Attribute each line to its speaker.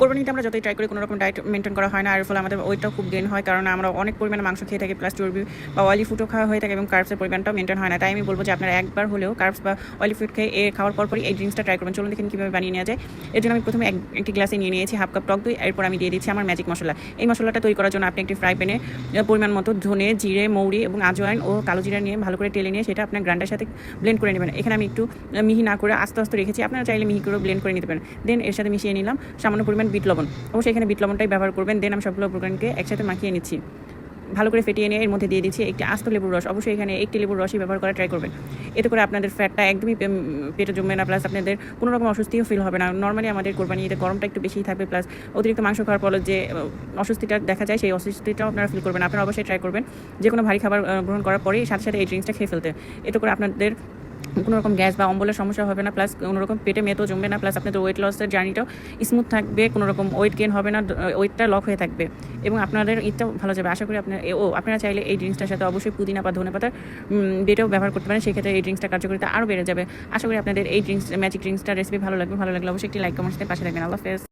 Speaker 1: কোরবানিতে আমরা যতই ট্রাই করি কোনো রকম ডায়েট মেনটেন করা হয় না, আর ফলে আমাদের ওয়েটটাও খুব গেইন হয়, কারণ আমরা অনেক পরিমাণে মাংস খেয়ে থাকি, প্লাস চর্বি বা অয়েলি ফুডও খাওয়া হয়ে থাকে এবং কার্বসের পরিমাণটাও মেনটেন হয় না। তাই আমি বলবো যে আপনারা একবার হলেও কার্বস বা অয়েলি ফুড খেয়ে খাওয়ার পরই এই ড্রিঙ্কসটা ট্রাই করবেন। চলুন দেখেন কীভাবে বানিয়ে নেওয়া যায়। এর জন্য আমি প্রথমে একটি গ্লাসে নিয়ে নিয়েছি হাফ কাপ টক দই, এরপর আমি দিয়ে দিচ্ছি আমার ম্যাজিক মশলা। এই মশলাটা তৈরি করার জন্য আপনি একটি ফ্রাই প্যানে পরিমাণ মতো ধনে, জিরে, মৌরি এবং আজওয়াইন ও কালো জিরা নিয়ে ভালো করে টেলে নিয়ে সেটা আপনার গ্রাইন্ডারের সাথে ব্লেন্ড করে নেবেন। এখানে আমি একটু মিহি না করে আস্তে আস্তে রেখেছি, আপনারা চাইলে মিহি করে ব্লেন্ড করে নিতে পারেন। দেন এর সাথে মিশিয়ে নিলাম সামান্য পরিমাণ বিট লবণ, অবশ্যই এখানে বিট লবণটাই ব্যবহার করবেন। দেন আমি সবগুলো উপকরণকে একসাথে মাখিয়ে নিচ্ছি, ভালো করে ফেটিয়ে নিয়ে এর মধ্যে দিয়ে দিচ্ছি একটি আস্ত লেবুর রস। অবশ্যই এখানে একটি লেবুর রসই ব্যবহার করা ট্রাই করবেন। এতে করে আপনাদের ফ্যাটটা একদমই পেটে জমবে না, প্লাস আপনাদের কোনো রকম অস্বস্তিও ফিল হবে না। নর্মালি আমাদের কোরবানি ঈদে গরমটা একটু বেশিই থাকবে, প্লাস অতিরিক্ত মাংস খাওয়ার ফলে যে অস্বস্তিটা দেখা যায় সেই অস্বস্তিটাও আপনারা ফিল করবেন। আপনারা অবশ্যই ট্রাই করবেন যে কোনো ভারী খাবার গ্রহণ করার পরেই সাথে সাথে এই ড্রিঙ্কসটা খেয়ে ফেলতে। এতে করে আপনাদের কোনো রকম গ্যাস বা অম্বলের সমস্যা হবে না, প্লাস কোনো রকম পেটে মেদও জমবে না, প্লাস আপনাদের ওয়েট লসের জার্নিটাও স্মুথ থাকবে, কোনো রকম ওয়েট গেইন হবে না, ওয়েটটা লক হয়ে থাকবে এবং আপনাদের ঈদটাও ভালো যাবে। আশা করি আপনারা চাইলে এই ড্রিঙ্কসটার সাথে অবশ্যই পুদিনা বা ধনেপাতার বেটেও ব্যবহার করতে পারেন, সেক্ষেত্রে এই ড্রিঙ্কসটা কার্যকরিতা আরও বেড়ে যাবে। আশা করি আপনাদের এই ম্যাজিক ড্রিঙ্কসটার রেসিপি ভালো লাগলে অবশ্যই একটি লাইক কমেন্টস দিয়ে পাশে থাকবেন। আল্লাহ হাফেজ।